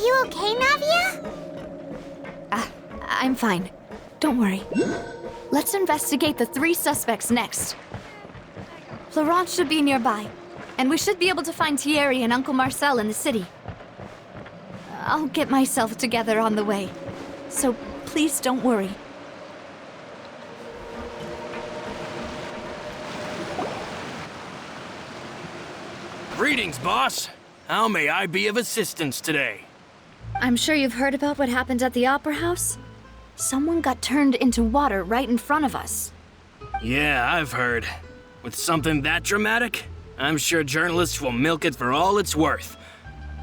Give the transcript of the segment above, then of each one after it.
you okay, Navia? I'm fine. Don't worry. Let's investigate the 3 suspects next. Florent should be nearby, and we should be able to find Thierry and Uncle Marcel in the city. I'll get myself together on the way, so please don't worry. Greetings, boss. How may I be of assistance today? I'm sure you've heard about what happened at the Opera House? Someone got turned into water right in front of us. Yeah, I've heard. With something that dramatic, I'm sure journalists will milk it for all it's worth.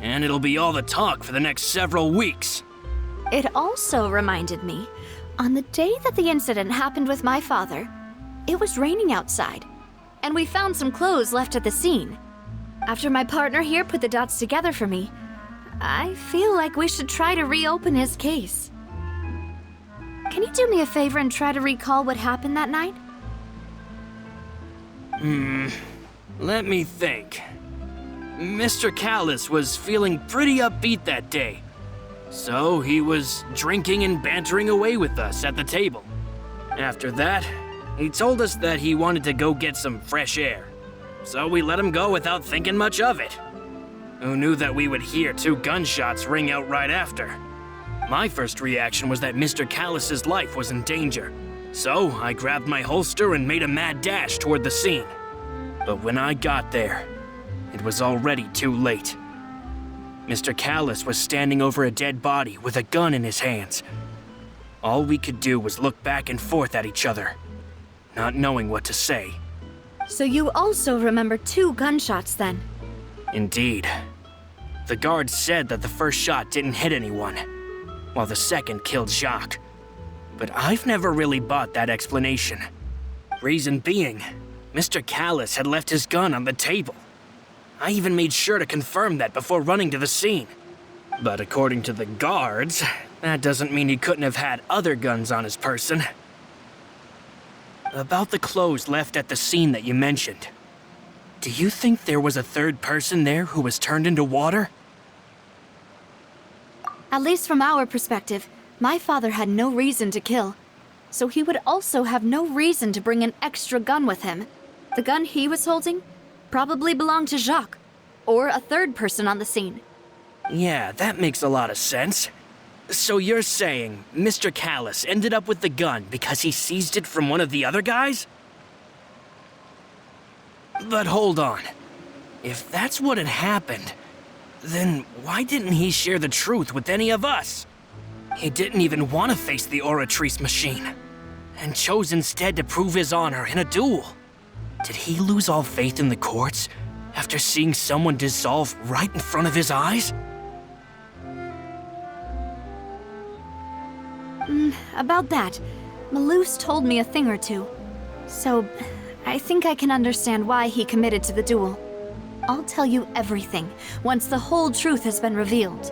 And it'll be all the talk for the next several weeks. It also reminded me, on the day that the incident happened with my father, it was raining outside, and we found some clothes left at the scene. After my partner here put the dots together for me, I feel like we should try to reopen his case. Can you do me a favor and try to recall what happened that night? Let me think. Mr. Callis was feeling pretty upbeat that day. So he was drinking and bantering away with us at the table. After that, he told us that he wanted to go get some fresh air. So we let him go without thinking much of it. Who knew that we would hear 2 gunshots ring out right after? My first reaction was that Mr. Callis's life was in danger. So I grabbed my holster and made a mad dash toward the scene. But when I got there, it was already too late. Mr. Callis was standing over a dead body with a gun in his hands. All we could do was look back and forth at each other, not knowing what to say. So you also remember 2 gunshots then? Indeed. The guard said that the first shot didn't hit anyone, while the second killed Jacques. But I've never really bought that explanation. Reason being, Mr. Callis had left his gun on the table. I even made sure to confirm that before running to the scene. But according to the guards, that doesn't mean he couldn't have had other guns on his person. About the clothes left at the scene that you mentioned, do you think there was a 3rd person there who was turned into water? At least from our perspective, my father had no reason to kill. So he would also have no reason to bring an extra gun with him. The gun he was holding probably belonged to Jacques, or a 3rd person on the scene. Yeah, that makes a lot of sense. So you're saying Mr. Callis ended up with the gun because he seized it from one of the other guys? But hold on. If that's what had happened, then why didn't he share the truth with any of us? He didn't even want to face the Oratrice machine, and chose instead to prove his honor in a duel. Did he lose all faith in the courts after seeing someone dissolve right in front of his eyes? About that, Malouse told me a thing or 2. So, I think I can understand why he committed to the duel. I'll tell you everything once the whole truth has been revealed.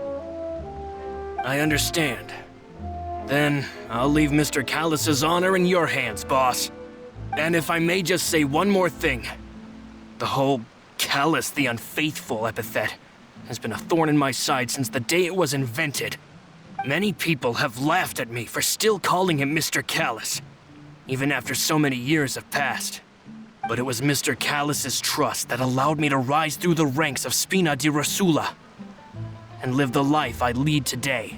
I understand. Then, I'll leave Mr. Callis's honor in your hands, boss. And if I may just say one more thing. The whole Callis the Unfaithful epithet has been a thorn in my side since the day it was invented. Many people have laughed at me for still calling him Mr. Callis, even after so many years have passed. But it was Mr. Callis's trust that allowed me to rise through the ranks of Spina di Rosula and live the life I lead today.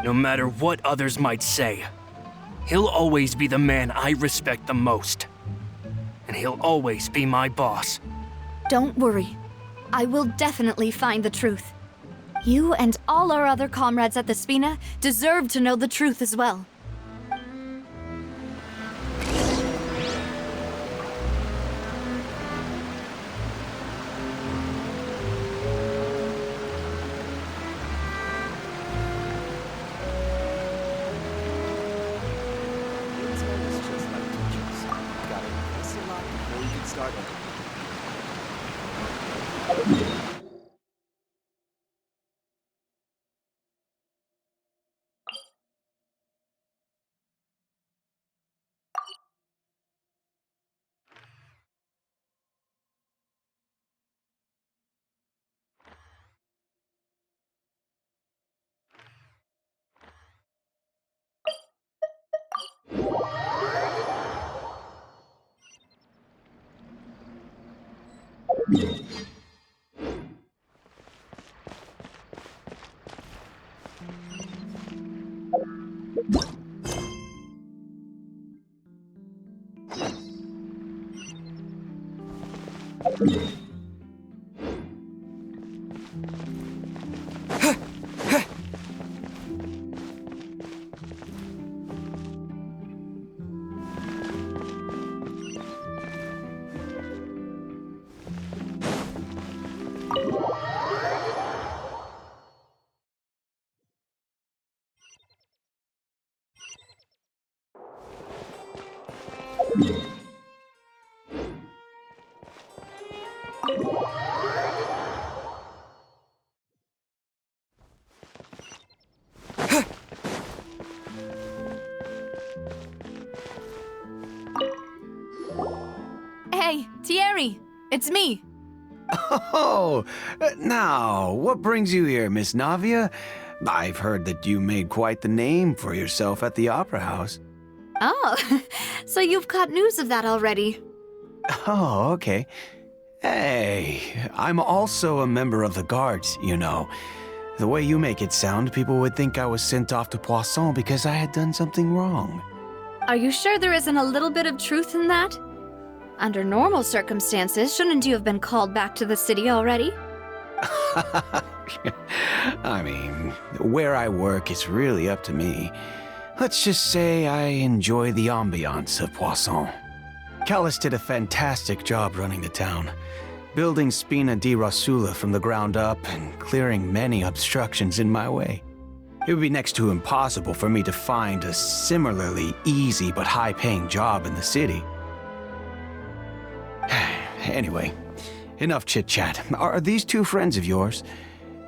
No matter what others might say, he'll always be the man I respect the most. And he'll always be my boss. Don't worry. I will definitely find the truth. You and all our other comrades at the Spina deserve to know the truth as well. Hey, Thierry! It's me! Oh, now, what brings you here, Miss Navia? I've heard that you made quite the name for yourself at the Opera House. Oh, so you've caught news of that already. Oh, okay. Hey, I'm also a member of the Guards, you know. The way you make it sound, people would think I was sent off to Poisson because I had done something wrong. Are you sure there isn't a little bit of truth in that? Under normal circumstances, shouldn't you have been called back to the city already? I mean, where I work is really up to me. Let's just say I enjoy the ambiance of Poisson. Callis did a fantastic job running the town, building Spina di Rosula from the ground up and clearing many obstructions in my way. It would be next to impossible for me to find a similarly easy but high-paying job in the city. Anyway, enough chit-chat. Are these two friends of yours?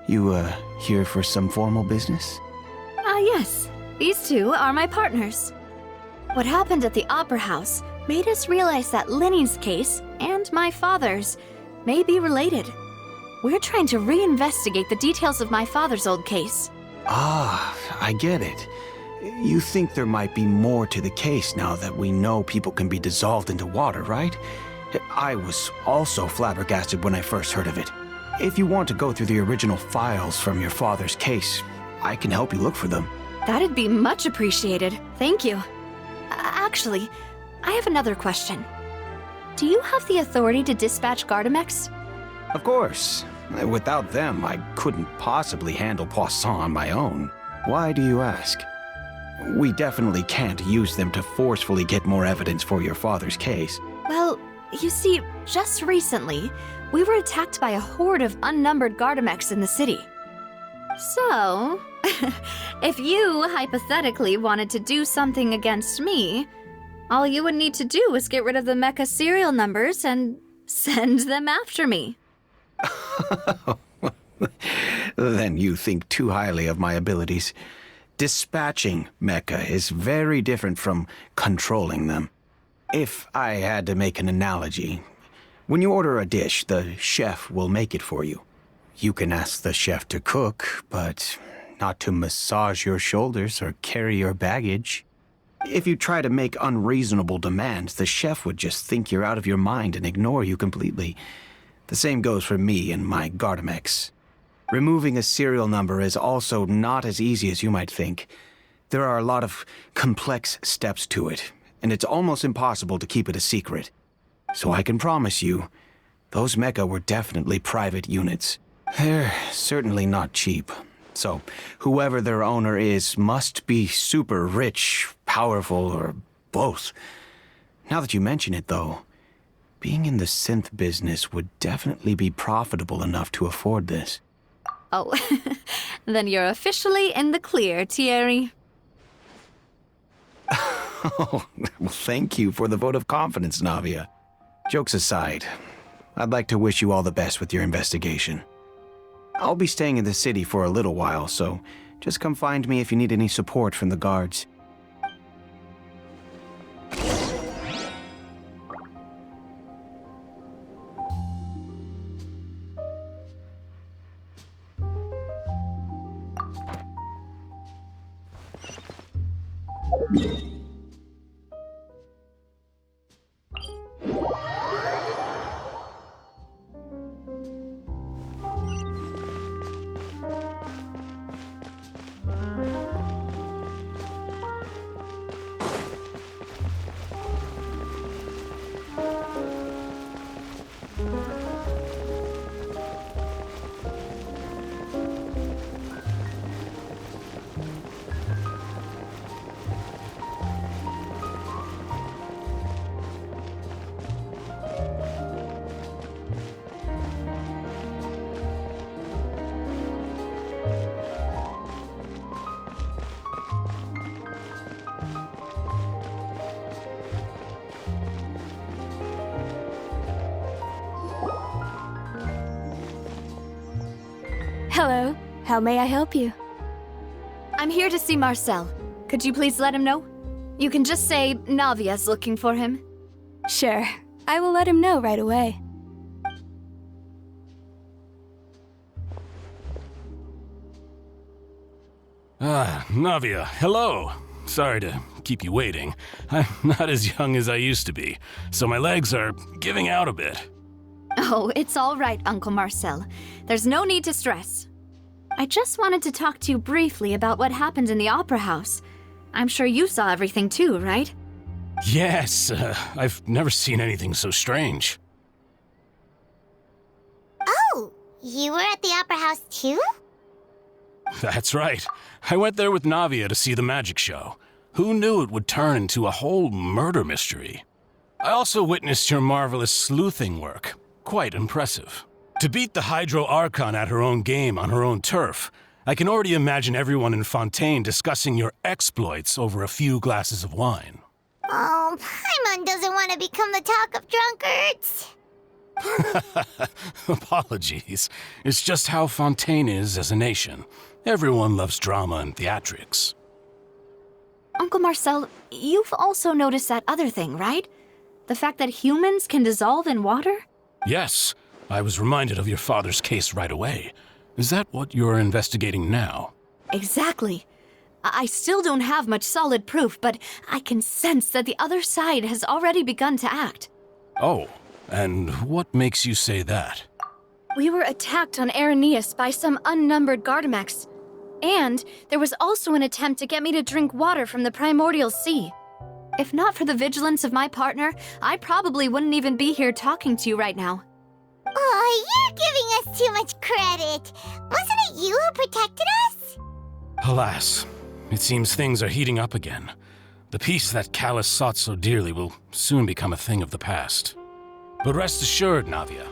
You, here for some formal business? Yes. These two are my partners. What happened at the Opera House made us realize that Linny's case and my father's may be related. We're trying to reinvestigate the details of my father's old case. Ah, I get it. You think there might be more to the case now that we know people can be dissolved into water, right? I was also flabbergasted when I first heard of it. If you want to go through the original files from your father's case, I can help you look for them. That'd be much appreciated. Thank you. Actually, I have another question. Do you have the authority to dispatch Gardamex? Of course. Without them, I couldn't possibly handle Poisson on my own. Why do you ask? We definitely can't use them to forcefully get more evidence for your father's case. Well, you see, just recently, we were attacked by a horde of unnumbered Gardamex in the city. So, if you hypothetically wanted to do something against me, all you would need to do is get rid of the mecha serial numbers and send them after me. Then you think too highly of my abilities. Dispatching mecha is very different from controlling them. If I had to make an analogy, when you order a dish, the chef will make it for you. You can ask the chef to cook, but not to massage your shoulders or carry your baggage. If you try to make unreasonable demands, the chef would just think you're out of your mind and ignore you completely. The same goes for me and my Gardamex. Removing a serial number is also not as easy as you might think. There are a lot of complex steps to it, and it's almost impossible to keep it a secret. So I can promise you, those mecha were definitely private units. They're certainly not cheap. So whoever their owner is must be super rich, powerful, or both. Now that you mention it, though, being in the synth business would definitely be profitable enough to afford this. Oh, then you're officially in the clear, Thierry. Oh, well, thank you for the vote of confidence, Navia. Jokes aside, I'd like to wish you all the best with your investigation. I'll be staying in the city for a little while, so just come find me if you need any support from the guards. Hello. How may I help you? I'm here to see Marcel. Could you please let him know? You can just say Navia's looking for him. Sure. I will let him know right away. Navia, hello. Sorry to keep you waiting. I'm not as young as I used to be, so my legs are giving out a bit. Oh, it's all right, Uncle Marcel. There's no need to stress. I just wanted to talk to you briefly about what happened in the Opera House. I'm sure you saw everything too, right? Yes, I've never seen anything so strange. Oh, you were at the Opera House too? That's right. I went there with Navia to see the magic show. Who knew it would turn into a whole murder mystery? I also witnessed your marvelous sleuthing work. Quite impressive. To beat the Hydro Archon at her own game on her own turf, I can already imagine everyone in Fontaine discussing your exploits over a few glasses of wine. Oh, Paimon doesn't want to become the talk of drunkards. Apologies. It's just how Fontaine is as a nation. Everyone loves drama and theatrics. Uncle Marcel, you've also noticed that other thing, right? The fact that humans can dissolve in water? Yes, I was reminded of your father's case right away. Is that what you're investigating now? Exactly. I still don't have much solid proof, but I can sense that the other side has already begun to act. Oh, and what makes you say that? We were attacked on Araneus by some unnumbered Gardamex. And there was also an attempt to get me to drink water from the primordial sea. If not for the vigilance of my partner, I probably wouldn't even be here talking to you right now. Oh, you're giving us too much credit. Wasn't it you who protected us? Alas, it seems things are heating up again. The peace that Callus sought so dearly will soon become a thing of the past. But rest assured, Navia,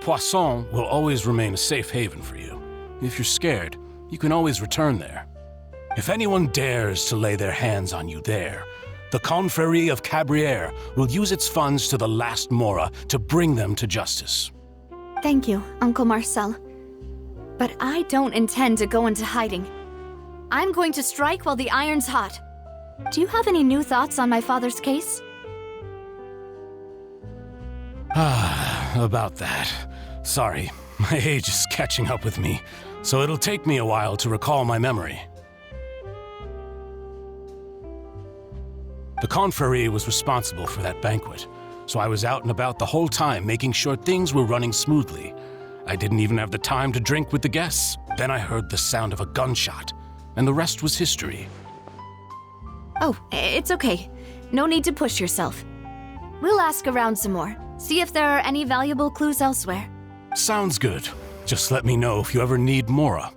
Poisson will always remain a safe haven for you. If you're scared, you can always return there. If anyone dares to lay their hands on you there, the Confrérie of Cabrières will use its funds to the last Mora to bring them to justice. Thank you, Uncle Marcel. But I don't intend to go into hiding. I'm going to strike while the iron's hot. Do you have any new thoughts on my father's case? About that. Sorry, my age is catching up with me, so it'll take me a while to recall my memory. The Confrérie was responsible for that banquet, so I was out and about the whole time making sure things were running smoothly. I didn't even have the time to drink with the guests. Then I heard the sound of a gunshot, and the rest was history. Oh, it's okay. No need to push yourself. We'll ask around some more, see if there are any valuable clues elsewhere. Sounds good. Just let me know if you ever need Mora.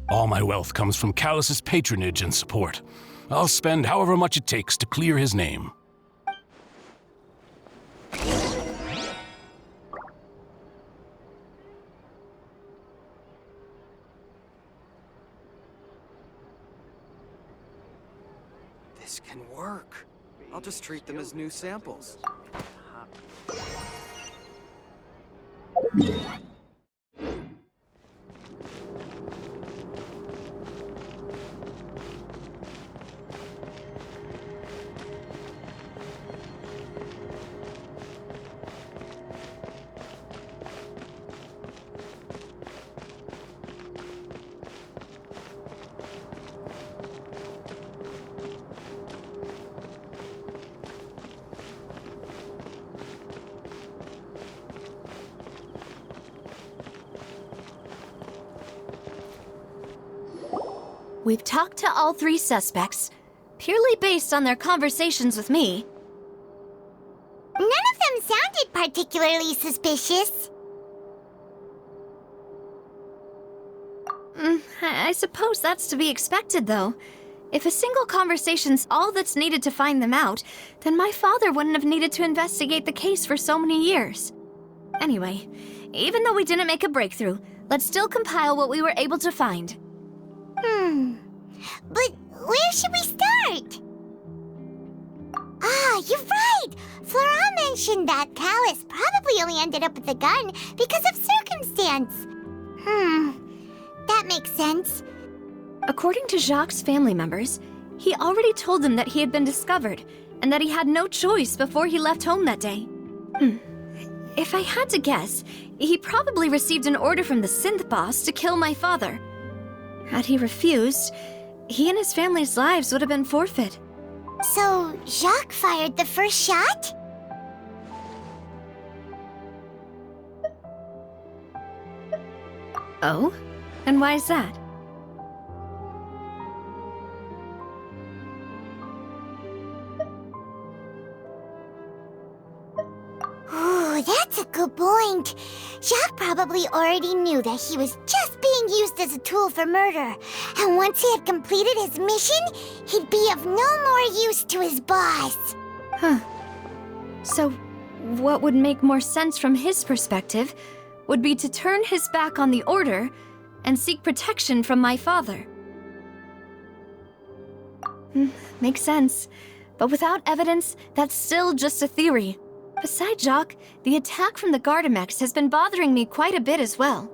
All my wealth comes from Callus's patronage and support. I'll spend however much it takes to clear his name. This can work. I'll just treat them as new samples. We've talked to all three suspects, purely based on their conversations with me. None of them sounded particularly suspicious. I suppose that's to be expected, though. If a single conversation's all that's needed to find them out, then my father wouldn't have needed to investigate the case for so many years. Anyway, even though we didn't make a breakthrough, let's still compile what we were able to find. But where should we start? Ah, you're right! Florent mentioned that Callus probably only ended up with the gun because of circumstance. that makes sense. According to Jacques' family members, he already told them that he had been discovered and that he had no choice before he left home that day. If I had to guess, he probably received an order from the synth boss to kill my father. Had he refused, he and his family's lives would have been forfeit. So, Jacques fired the first shot? Oh? And why is that? Ooh, that's a good point. Jacques probably already knew that he was just being used as a tool for murder. And once he had completed his mission, he'd be of no more use to his boss. Huh. So, what would make more sense from his perspective would be to turn his back on the Order and seek protection from my father. Makes sense. But without evidence, that's still just a theory. Besides Jacques, the attack from the Gardamex has been bothering me quite a bit as well.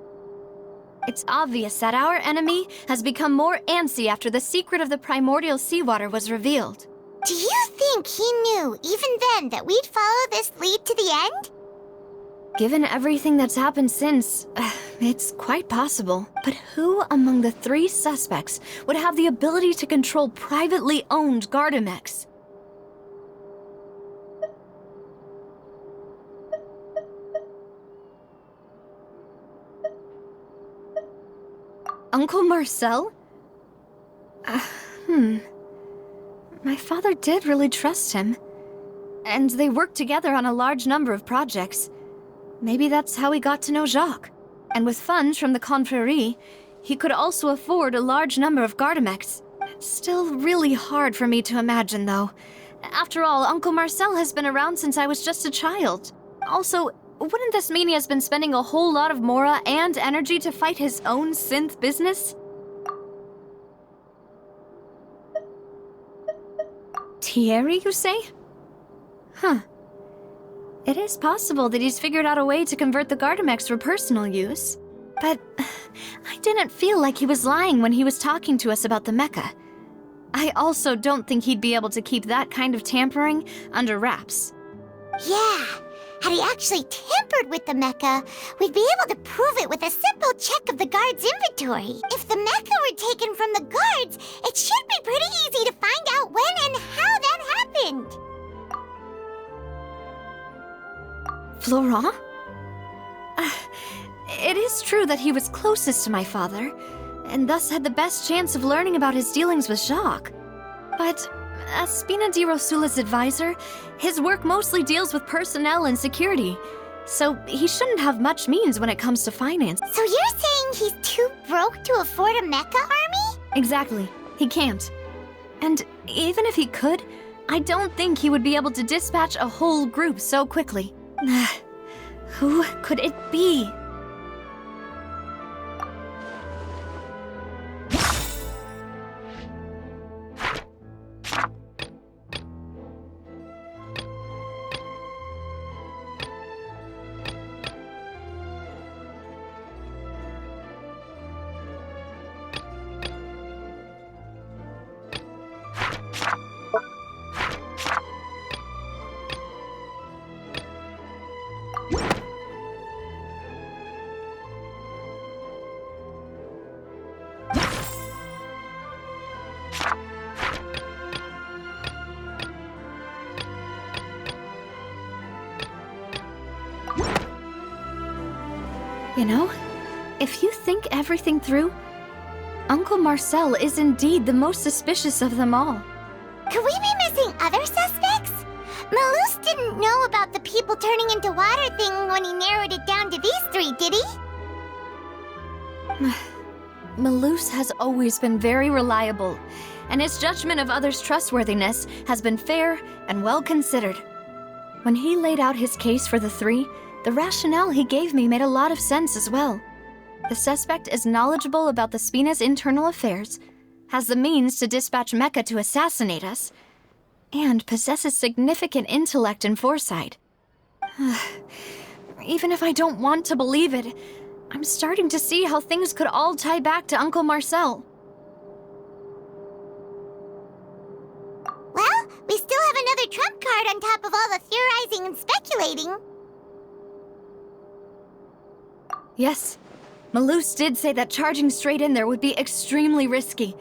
It's obvious that our enemy has become more antsy after the secret of the primordial seawater was revealed. Do you think he knew, even then, that we'd follow this lead to the end? Given everything that's happened since, it's quite possible. But who among the 3 suspects would have the ability to control privately owned Gardamex? Uncle Marcel? My father did really trust him. And they worked together on a large number of projects. Maybe that's how he got to know Jacques. And with funds from the Confrérie, he could also afford a large number of Gardamex. It's still really hard for me to imagine, though. After all, Uncle Marcel has been around since I was just a child. Also, wouldn't this mean he has been spending a whole lot of mora and energy to fight his own synth business? Thierry, you say? Huh. It is possible that he's figured out a way to convert the Gardamex for personal use. But I didn't feel like he was lying when he was talking to us about the mecha. I also don't think he'd be able to keep that kind of tampering under wraps. Yeah, had he actually tampered with the mecha, we'd be able to prove it with a simple check of the guard's inventory. If the mecha were taken from the guards, it should be pretty easy to find out when and how that happened. Florent? It is true that he was closest to my father, and thus had the best chance of learning about his dealings with Jacques. But as Spina di Rosula's advisor, his work mostly deals with personnel and security, so he shouldn't have much means when it comes to finance. So you're saying he's too broke to afford a mecha army? Exactly. He can't. And even if he could, I don't think he would be able to dispatch a whole group so quickly. Who could it be? You know, if you think everything through, Uncle Marcel is indeed the most suspicious of them all. Could we be missing other suspects? Malus didn't know about the people turning into water thing when he narrowed it down to these 3, did he? Malus has always been very reliable, and his judgment of others' trustworthiness has been fair and well considered. When he laid out his case for the 3, the rationale he gave me made a lot of sense as well. The suspect is knowledgeable about the Spina's internal affairs, has the means to dispatch mecha to assassinate us, and possesses significant intellect and foresight. Even if I don't want to believe it, I'm starting to see how things could all tie back to Uncle Marcel. Well, we still have another trump card on top of all the theorizing and speculating. Yes, Malus did say that charging straight in there would be extremely risky.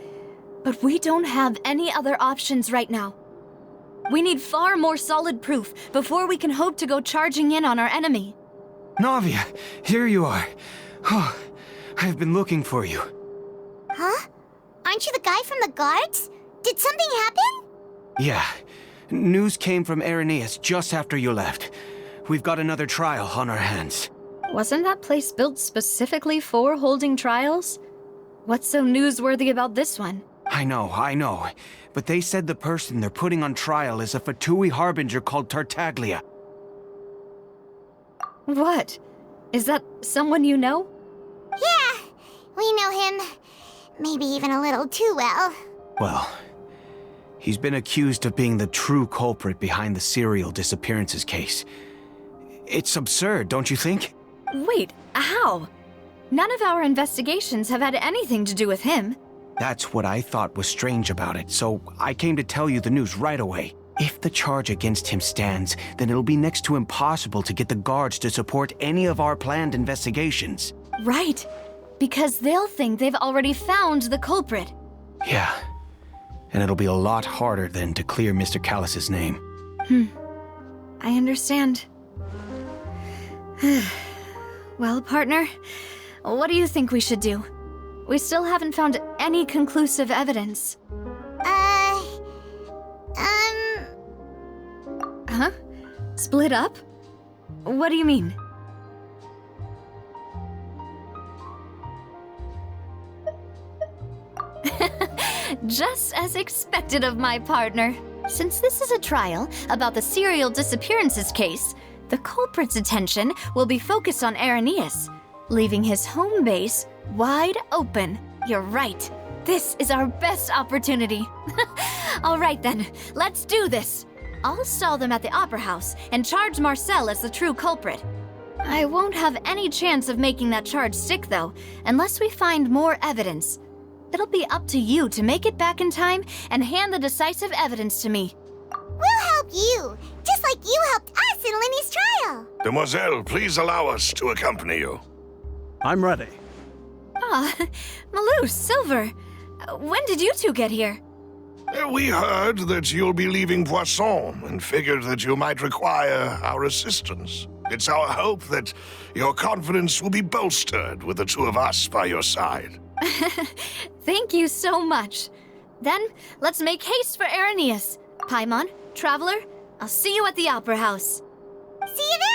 But we don't have any other options right now. We need far more solid proof before we can hope to go charging in on our enemy. Navia, here you are. Oh, I've been looking for you. Huh? Aren't you the guy from the guards? Did something happen? Yeah. News came from Irenaeus just after you left. We've got another trial on our hands. Wasn't that place built specifically for holding trials? What's so newsworthy about this one? I know. But they said the person they're putting on trial is a Fatui harbinger called Tartaglia. What? Is that someone you know? Yeah, we know him. Maybe even a little too well. Well, he's been accused of being the true culprit behind the serial disappearances case. It's absurd, don't you think? Wait, how? None of our investigations have had anything to do with him. That's what I thought was strange about it, so I came to tell you the news right away. If the charge against him stands, then it'll be next to impossible to get the guards to support any of our planned investigations. Right, because they'll think they've already found the culprit. Yeah, and it'll be a lot harder then to clear Mr. Callus's name. I understand. Well, partner, what do you think we should do? We still haven't found any conclusive evidence. Huh? Split up? What do you mean? Just as expected of my partner. Since this is a trial about the serial disappearances case, the culprit's attention will be focused on Irenaeus, leaving his home base wide open. You're right. This is our best opportunity. All right then, let's do this. I'll stall them at the Opera House and charge Marcel as the true culprit. I won't have any chance of making that charge stick, though, unless we find more evidence. It'll be up to you to make it back in time and hand the decisive evidence to me. We'll help you, just like you helped us in Linny's trial. Demoiselle, please allow us to accompany you. I'm ready. Ah, Malus, Silver. When did you two get here? We heard that you'll be leaving Poisson and figured that you might require our assistance. It's our hope that your confidence will be bolstered with the two of us by your side. Thank you so much. Then, let's make haste for Irenaeus. Paimon, Traveler, I'll see you at the Opera House. See you then!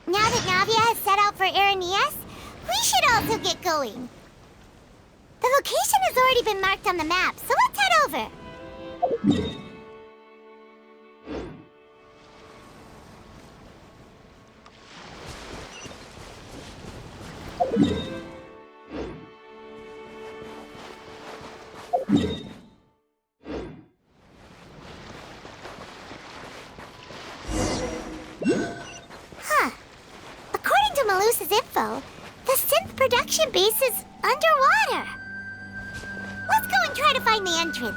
Now that Navia has set out for Irenaeus, we should also get going. The location has already been marked on the map, so let's head over. According to Malus's info, the synth production base is underwater. Let's go and try to find the entrance.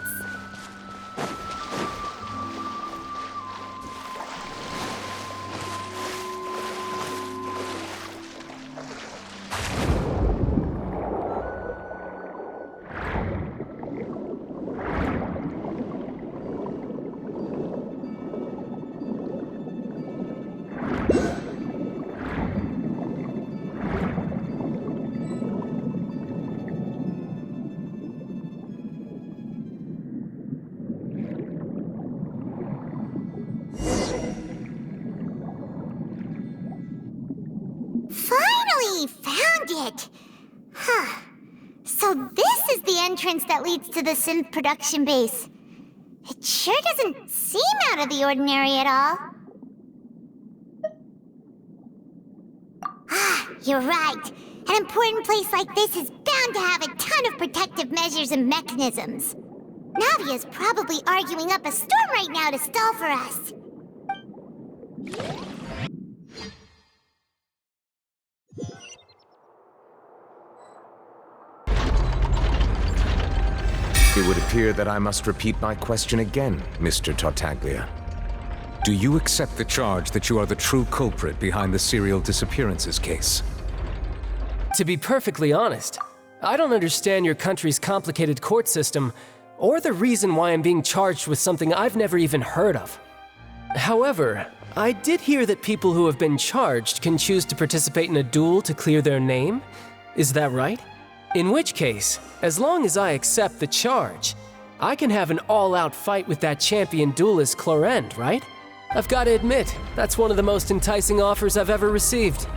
Finally found it! Huh. So this is the entrance that leads to the synth production base. It sure doesn't seem out of the ordinary at all. Ah, you're right. An important place like this is bound to have a ton of protective measures and mechanisms. Navia's probably arguing up a storm right now to stall for us. It would appear that I must repeat my question again, Mr. Tartaglia. Do you accept the charge that you are the true culprit behind the serial disappearances case? To be perfectly honest, I don't understand your country's complicated court system, or the reason why I'm being charged with something I've never even heard of. However, I did hear that people who have been charged can choose to participate in a duel to clear their name. Is that right? In which case, as long as I accept the charge, I can have an all-out fight with that champion duelist Clorend, right? I've got to admit, that's one of the most enticing offers I've ever received.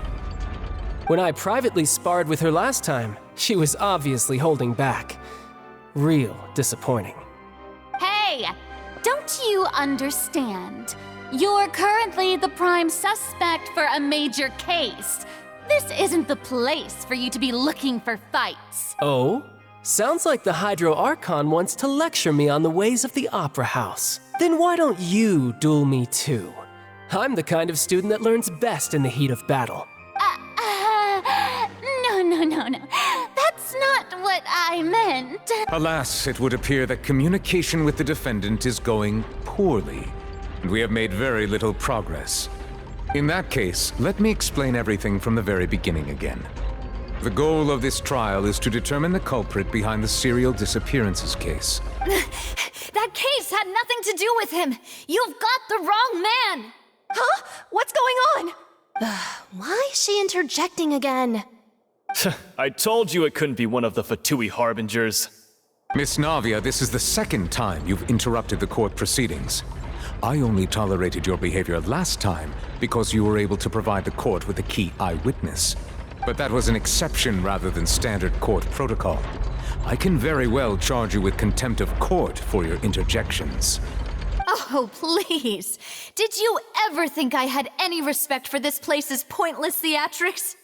When I privately sparred with her last time, she was obviously holding back. Real disappointing. Hey, don't you understand? You're currently the prime suspect for a major case. This isn't the place for you to be looking for fights. Oh? Sounds like the Hydro Archon wants to lecture me on the ways of the Opera House. Then why don't you duel me too? I'm the kind of student that learns best in the heat of battle. No. That's not what I meant. Alas, it would appear that communication with the defendant is going poorly, and we have made very little progress. In that case, let me explain everything from the very beginning again. The goal of this trial is to determine the culprit behind the serial disappearances case. That case had nothing to do with him. You've got the wrong man. Huh? What's going on? Why is she interjecting again? I told you it couldn't be one of the Fatui Harbingers. Miss Navia, this is the second time you've interrupted the court proceedings. I only tolerated your behavior last time because you were able to provide the court with a key eyewitness. But that was an exception rather than standard court protocol. I can very well charge you with contempt of court for your interjections. Oh, please. Did you ever think I had any respect for this place's pointless theatrics?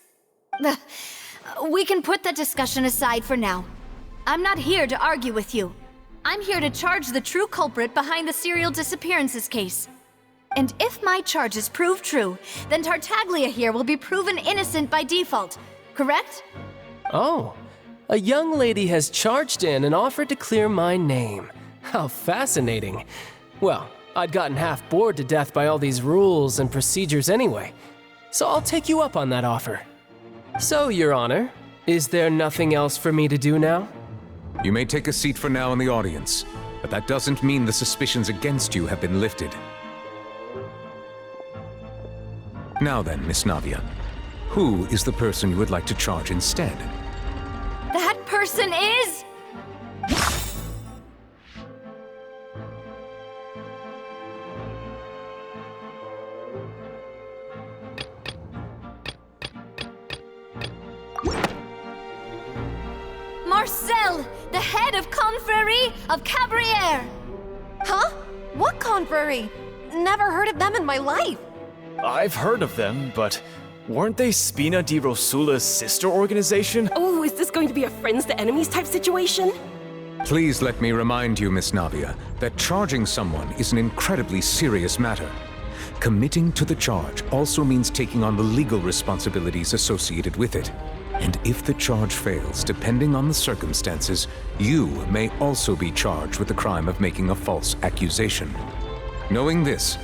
We can put that discussion aside for now. I'm not here to argue with you. I'm here to charge the true culprit behind the serial disappearances case. And if my charges prove true, then Tartaglia here will be proven innocent by default, correct? Oh, a young lady has charged in and offered to clear my name. How fascinating. Well, I'd gotten half bored to death by all these rules and procedures anyway, so I'll take you up on that offer. So, Your Honor, is there nothing else for me to do now? You may take a seat for now in the audience, but that doesn't mean the suspicions against you have been lifted. Now then, Miss Navia, who is the person you would like to charge instead? That person is... Marcel, the head of Confrérie of Cabrières! Huh? What confrérie? Never heard of them in my life. I've heard of them, but weren't they Spina di Rosula's sister organization? Oh, is this going to be a friends to enemies type situation? Please let me remind you, Miss Navia, that charging someone is an incredibly serious matter. Committing to the charge also means taking on the legal responsibilities associated with it. And if the charge fails, depending on the circumstances, you may also be charged with the crime of making a false accusation. Knowing this,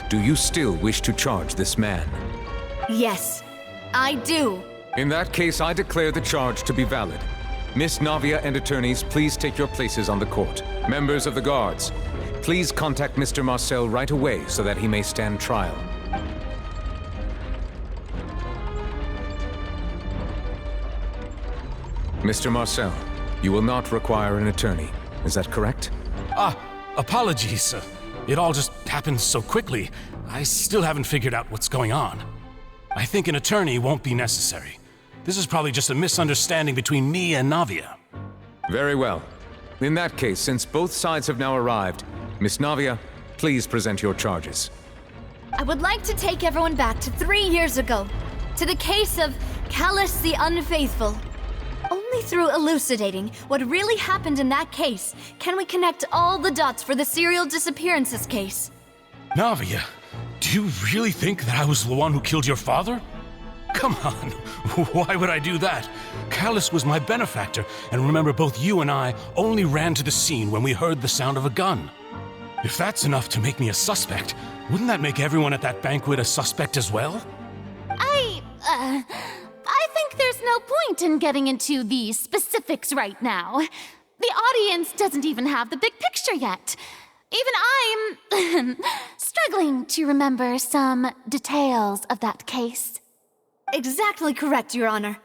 do you still wish to charge this man? Yes, I do. In that case, I declare the charge to be valid. Miss Navia and attorneys, please take your places on the court. Members of the guards, please contact Mr. Marcel right away so that he may stand trial. Mr. Marcel, you will not require an attorney. Is that correct? Apologies. It all just happened so quickly. I still haven't figured out what's going on. I think an attorney won't be necessary. This is probably just a misunderstanding between me and Navia. Very well. In that case, since both sides have now arrived, Miss Navia, please present your charges. I would like to take everyone back to 3 years ago, to the case of Callus the Unfaithful. Only through elucidating what really happened in that case can we connect all the dots for the serial disappearances case. Navia, do you really think that I was the one who killed your father? Come on, why would I do that? Callus was my benefactor, and remember, both you and I only ran to the scene when we heard the sound of a gun. If that's enough to make me a suspect, wouldn't that make everyone at that banquet a suspect as well? I think there's no point in getting into the specifics right now. The audience doesn't even have the big picture yet. Even I'm struggling to remember some details of that case. Exactly correct, Your Honor.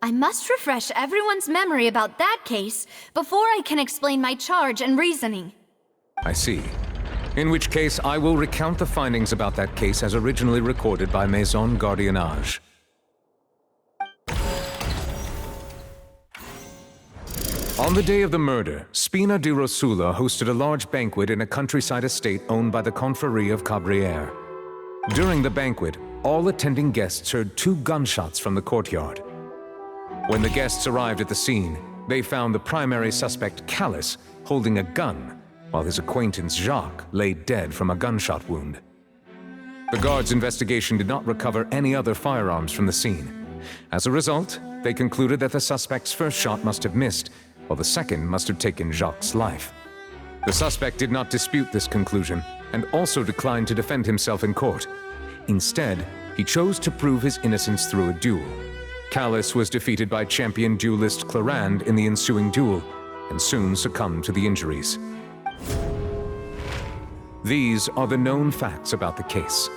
I must refresh everyone's memory about that case before I can explain my charge and reasoning. I see. In which case, I will recount the findings about that case as originally recorded by Maison Gardiennage. On the day of the murder, Spina di Rosula hosted a large banquet in a countryside estate owned by the Confrérie of Cabrières. During the banquet, all attending guests heard 2 gunshots from the courtyard. When the guests arrived at the scene, they found the primary suspect, Callus, holding a gun, while his acquaintance Jacques lay dead from a gunshot wound. The guards' investigation did not recover any other firearms from the scene. As a result, they concluded that the suspect's first shot must have missed, while the second must have taken Jacques' life. The suspect did not dispute this conclusion, and also declined to defend himself in court. Instead, he chose to prove his innocence through a duel. Callus was defeated by champion duelist Clarande in the ensuing duel, and soon succumbed to the injuries. These are the known facts about the case.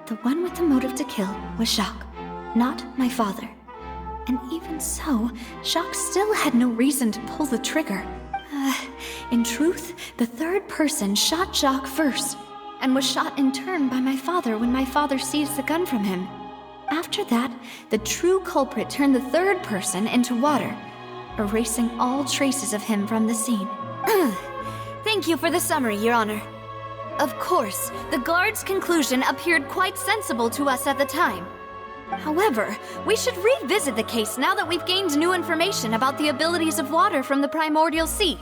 The one with the motive to kill was Jacques, not my father. And even so, Jacques still had no reason to pull the trigger. In truth, the third person shot Jacques first, and was shot in turn by my father when my father seized the gun from him. After that, the true culprit turned the third person into water, erasing all traces of him from the scene. Thank you for the summary, Your Honor. Of course, the guard's conclusion appeared quite sensible to us at the time. However, we should revisit the case now that we've gained new information about the abilities of water from the primordial sea.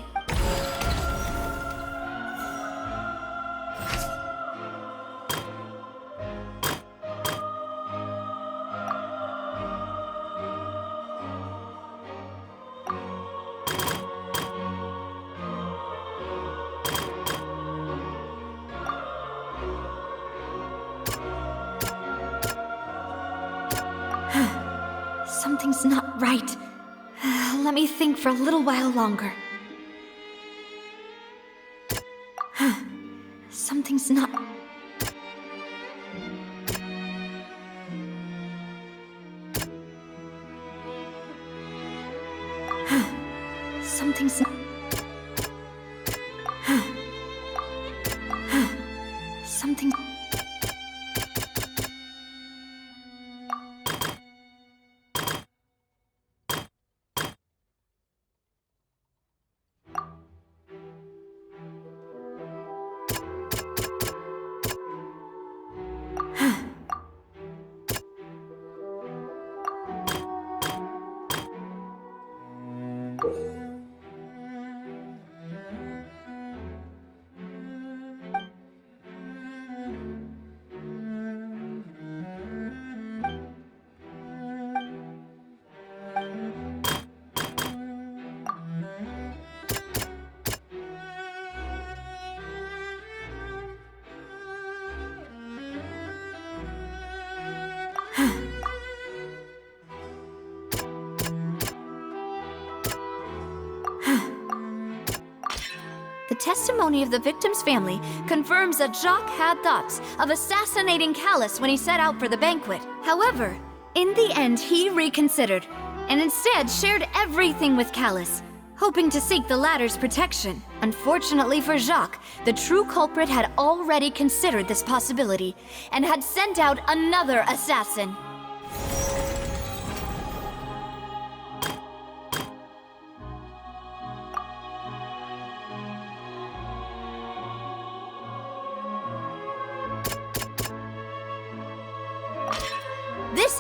Something's not right. Let me think for a little while longer. Something's not... Something's not... Something... The testimony of the victim's family confirms that Jacques had thoughts of assassinating Callus when he set out for the banquet. However, in the end, he reconsidered, and instead shared everything with Callus, hoping to seek the latter's protection. Unfortunately for Jacques, the true culprit had already considered this possibility, and had sent out another assassin.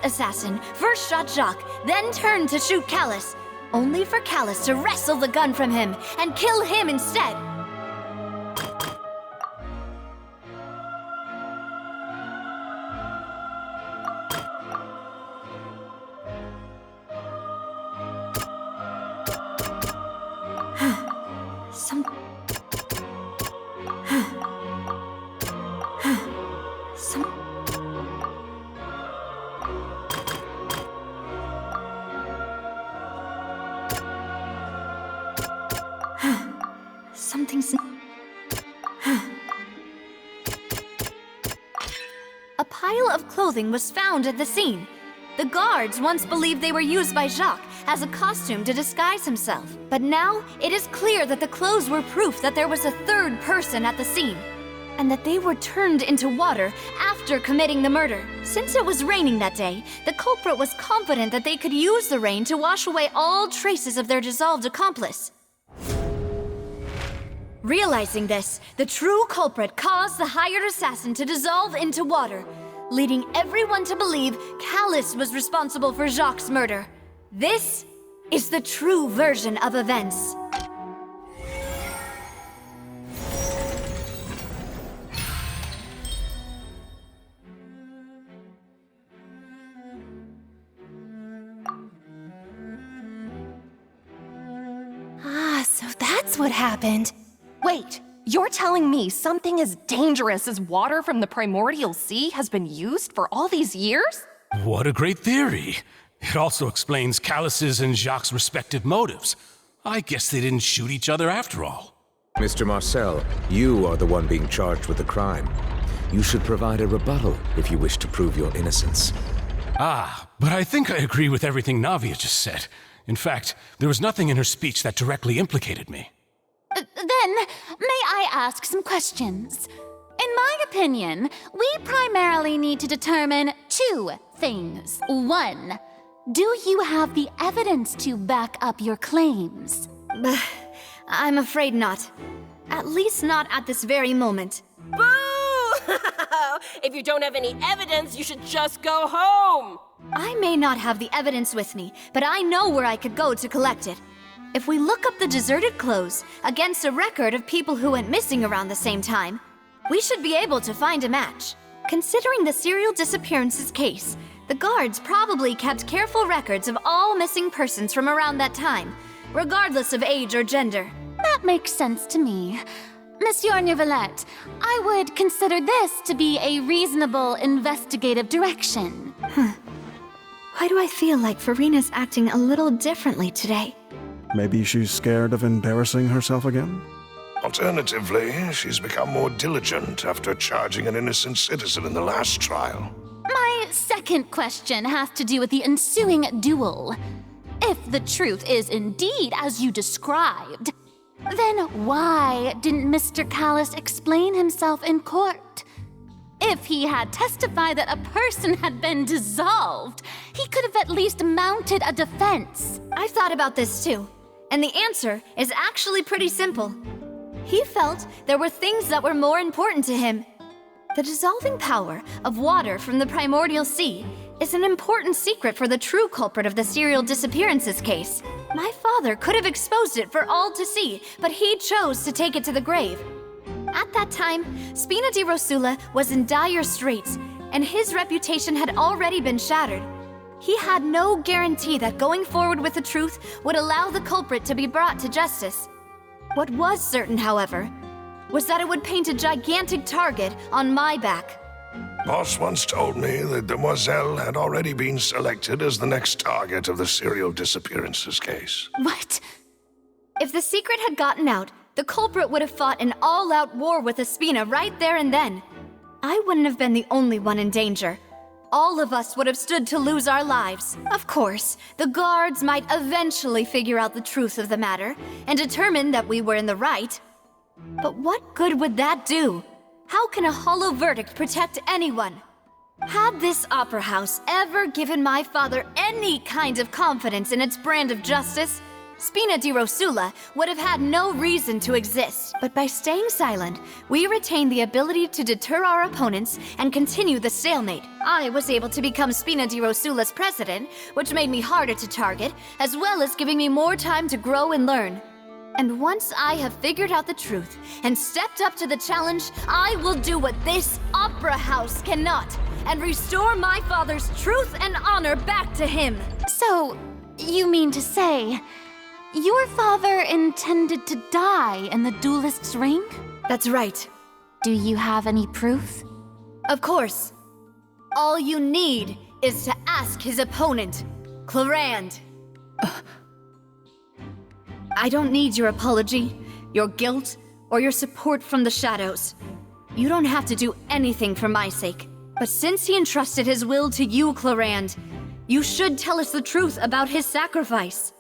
assassin first shot Jacques, then turned to shoot Callus, only for Callus to wrestle the gun from him and kill him instead. A pile of clothing was found at the scene. The guards once believed they were used by Jacques as a costume to disguise himself. But now it is clear that the clothes were proof that there was a third person at the scene, and that they were turned into water after committing the murder. Since it was raining that day, the culprit was confident that they could use the rain to wash away all traces of their dissolved accomplice. Realizing this, the true culprit caused the hired assassin to dissolve into water, leading everyone to believe Callus was responsible for Jacques' murder. This is the true version of events. So that's what happened. Wait, you're telling me something as dangerous as water from the primordial sea has been used for all these years? What a great theory. It also explains Callus's and Jacques' respective motives. I guess they didn't shoot each other after all. Mr. Marcel, you are the one being charged with the crime. You should provide a rebuttal if you wish to prove your innocence. But I think I agree with everything Navia just said. In fact, there was nothing in her speech that directly implicated me. Then, may I ask some questions? In my opinion, we primarily need to determine two things. One, do you have the evidence to back up your claims? I'm afraid not. At least not at this very moment. Boo! If you don't have any evidence, you should just go home! I may not have the evidence with me, but I know where I could go to collect it. If we look up the deserted clothes against a record of people who went missing around the same time, we should be able to find a match. Considering the serial disappearances case, the guards probably kept careful records of all missing persons from around that time, regardless of age or gender. That makes sense to me. Monsieur Neuvillette, I would consider this to be a reasonable investigative direction. Why do I feel like Farina's acting a little differently today? Maybe she's scared of embarrassing herself again? Alternatively, she's become more diligent after charging an innocent citizen in the last trial. My second question has to do with the ensuing duel. If the truth is indeed as you described, then why didn't Mr. Callus explain himself in court? If he had testified that a person had been dissolved, he could have at least mounted a defense. I've thought about this too, and the answer is actually pretty simple. He felt there were things that were more important to him. The dissolving power of water from the primordial sea is an important secret for the true culprit of the serial disappearances case. My father could have exposed it for all to see, but he chose to take it to the grave. At that time, Spina di Rosula was in dire straits, and his reputation had already been shattered. He had no guarantee that going forward with the truth would allow the culprit to be brought to justice. What was certain, however, was that it would paint a gigantic target on my back. Boss once told me that Demoiselle had already been selected as the next target of the serial disappearances case. What? If the secret had gotten out, the culprit would have fought an all-out war with Espina right there and then. I wouldn't have been the only one in danger. All of us would have stood to lose our lives. Of course, the guards might eventually figure out the truth of the matter and determine that we were in the right. But what good would that do? How can a hollow verdict protect anyone? Had this opera house ever given my father any kind of confidence in its brand of justice, Spina di Rosula would have had no reason to exist. But by staying silent, we retained the ability to deter our opponents and continue the stalemate. I was able to become Spina di Rosula's president, which made me harder to target, as well as giving me more time to grow and learn. And once I have figured out the truth and stepped up to the challenge, I will do what this opera house cannot, and restore my father's truth and honor back to him. So, you mean to say, your father intended to die in the duelist's ring? That's right. Do you have any proof? Of course. All you need is to ask his opponent, Clarand. I don't need your apology, your guilt, or your support from the shadows. You don't have to do anything for my sake. But since he entrusted his will to you, Clarand, you should tell us the truth about his sacrifice.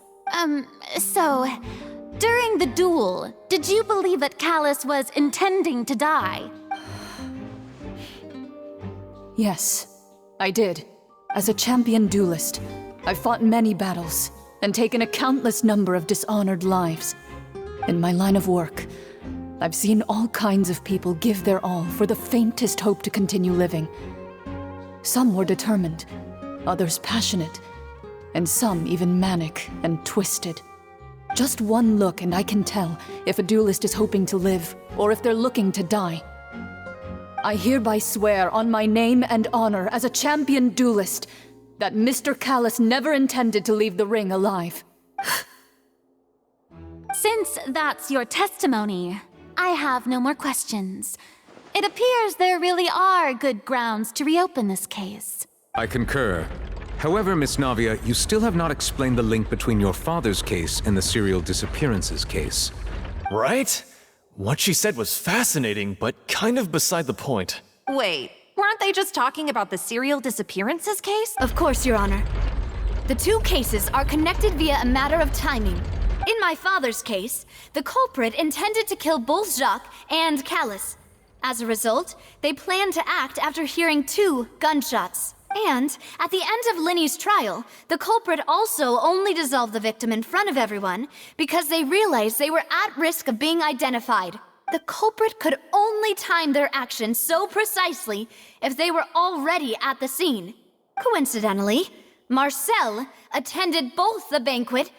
So, during the duel, did you believe that Callus was intending to die? Yes, I did. As a champion duelist, I've fought many battles and taken a countless number of dishonored lives. In my line of work, I've seen all kinds of people give their all for the faintest hope to continue living. Some were determined, others passionate, and some even manic and twisted. Just one look and I can tell if a duelist is hoping to live or if they're looking to die. I hereby swear on my name and honor as a champion duelist that Mr. Callus never intended to leave the ring alive. Since that's your testimony, I have no more questions. It appears there really are good grounds to reopen this case. I concur. However, Miss Navia, you still have not explained the link between your father's case and the serial disappearances case. Right? What she said was fascinating, but kind of beside the point. Wait, weren't they just talking about the serial disappearances case? Of course, Your Honor. The two cases are connected via a matter of timing. In my father's case, the culprit intended to kill both Jacques and Callus. As a result, they planned to act after hearing 2 gunshots. And at the end of Linny's trial, the culprit also only dissolved the victim in front of everyone because they realized they were at risk of being identified. The culprit could only time their actions so precisely if they were already at the scene. Coincidentally, Marcel attended both the banquet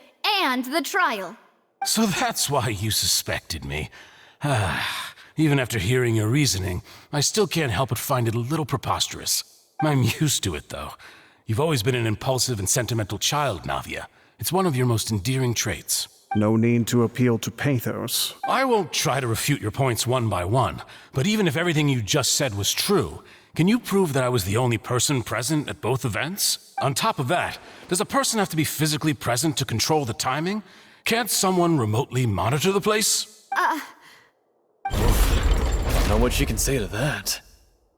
and the trial. So that's why you suspected me. Even after hearing your reasoning, I still can't help but find it a little preposterous. I'm used to it, though. You've always been an impulsive and sentimental child, Navia. It's one of your most endearing traits. No need to appeal to pathos. I won't try to refute your points one by one, but even if everything you just said was true, can you prove that I was the only person present at both events? On top of that, does a person have to be physically present to control the timing? Can't someone remotely monitor the place? Don't know what she can say to that.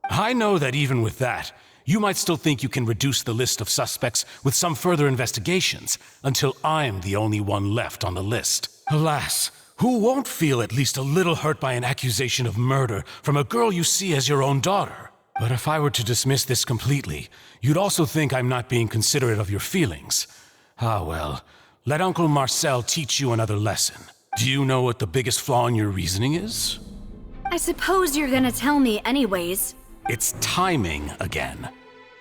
I know that even with that, you might still think you can reduce the list of suspects with some further investigations, until I'm the only one left on the list. Alas, who won't feel at least a little hurt by an accusation of murder from a girl you see as your own daughter? But if I were to dismiss this completely, you'd also think I'm not being considerate of your feelings. Ah well, let Uncle Marcel teach you another lesson. Do you know what the biggest flaw in your reasoning is? I suppose you're gonna tell me anyways. It's timing again.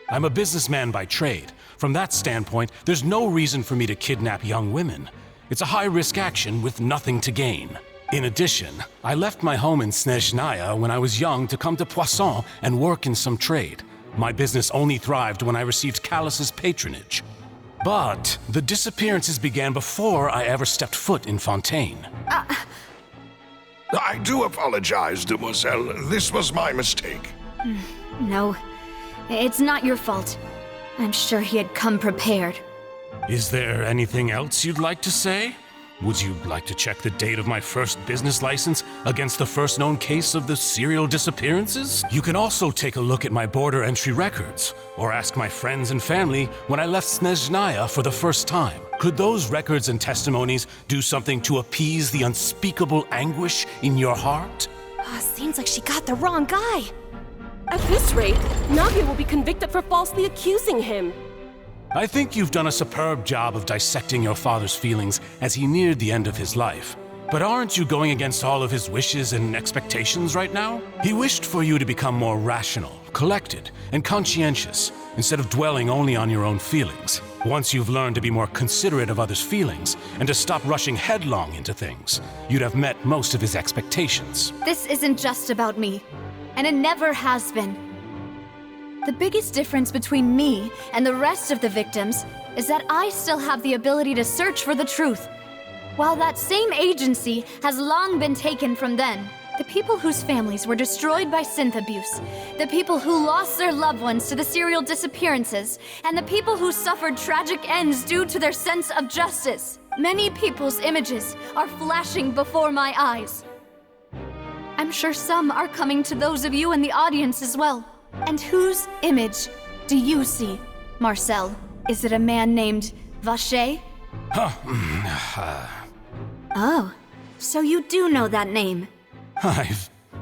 I'm a businessman by trade. From that standpoint, there's no reason for me to kidnap young women. It's a high-risk action with nothing to gain. In addition, I left my home in Snezhnaya when I was young to come to Poisson and work in some trade. My business only thrived when I received Callus's patronage. But the disappearances began before I ever stepped foot in Fontaine. I do apologize, demoiselle. This was my mistake. No, it's not your fault. I'm sure he had come prepared. Is there anything else you'd like to say? Would you like to check the date of my first business license against the first known case of the serial disappearances? You can also take a look at my border entry records, or ask my friends and family when I left Snezhnaya for the first time. Could those records and testimonies do something to appease the unspeakable anguish in your heart? Seems like she got the wrong guy. At this rate, Navia will be convicted for falsely accusing him. I think you've done a superb job of dissecting your father's feelings as he neared the end of his life. But aren't you going against all of his wishes and expectations right now? He wished for you to become more rational, collected, and conscientious, instead of dwelling only on your own feelings. Once you've learned to be more considerate of others' feelings and to stop rushing headlong into things, you'd have met most of his expectations. This isn't just about me, and it never has been. The biggest difference between me and the rest of the victims is that I still have the ability to search for the truth. While that same agency has long been taken from them, the people whose families were destroyed by synth abuse, the people who lost their loved ones to the serial disappearances, and the people who suffered tragic ends due to their sense of justice. Many people's images are flashing before my eyes. I'm sure some are coming to those of you in the audience as well. And whose image do you see, Marcel? Is it a man named Vacher? Oh, so you do know that name. I'm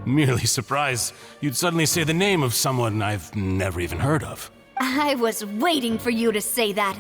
merely surprised you'd suddenly say the name of someone I've never even heard of. I was waiting for you to say that.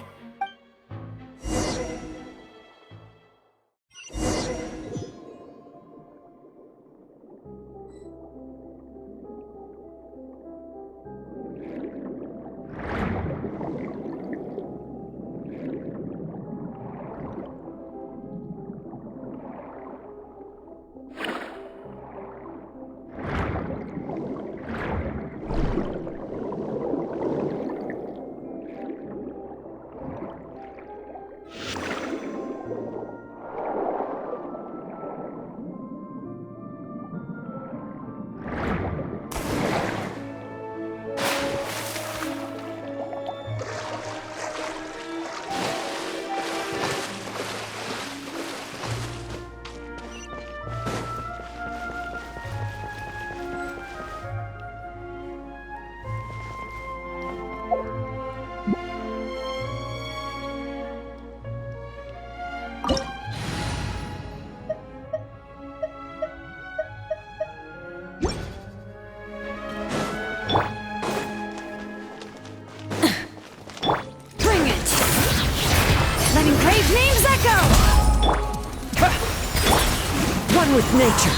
One with nature,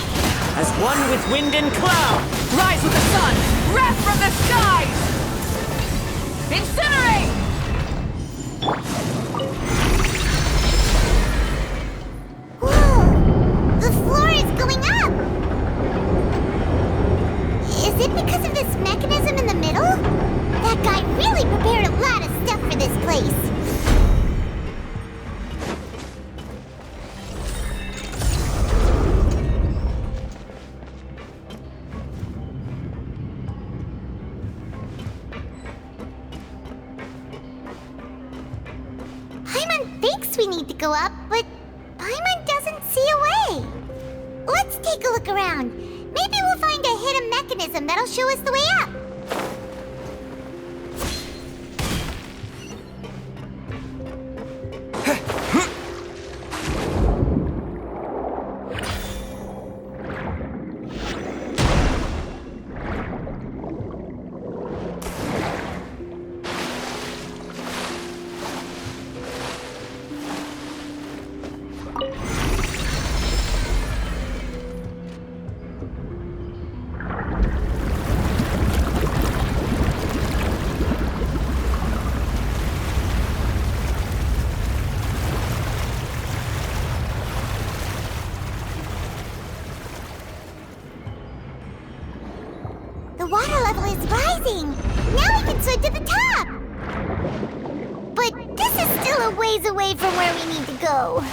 as one with wind and cloud. Rise with the sun, wrath from the skies! Incinerate! Whoa! The floor is going up! Is it because of this mechanism in the middle? That guy really prepared a lot of stuff for this place. We need to go up, but Paimon doesn't see a way. Let's take a look around. Maybe we'll find a hidden mechanism that'll show us the way up. The water level is rising! Now we can swim to the top! But this is still a ways away from where we need to go.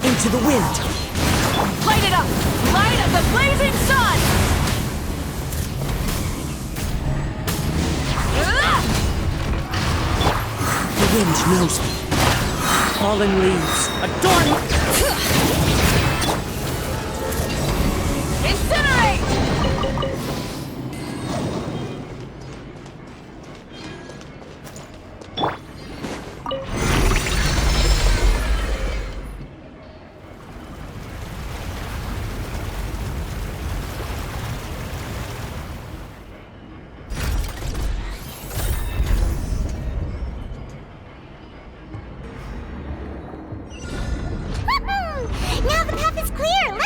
Into the wind! Light it up! Light of the blazing sun! The wind knows me. Fallen leaves, adorn me! Incinerate! clear!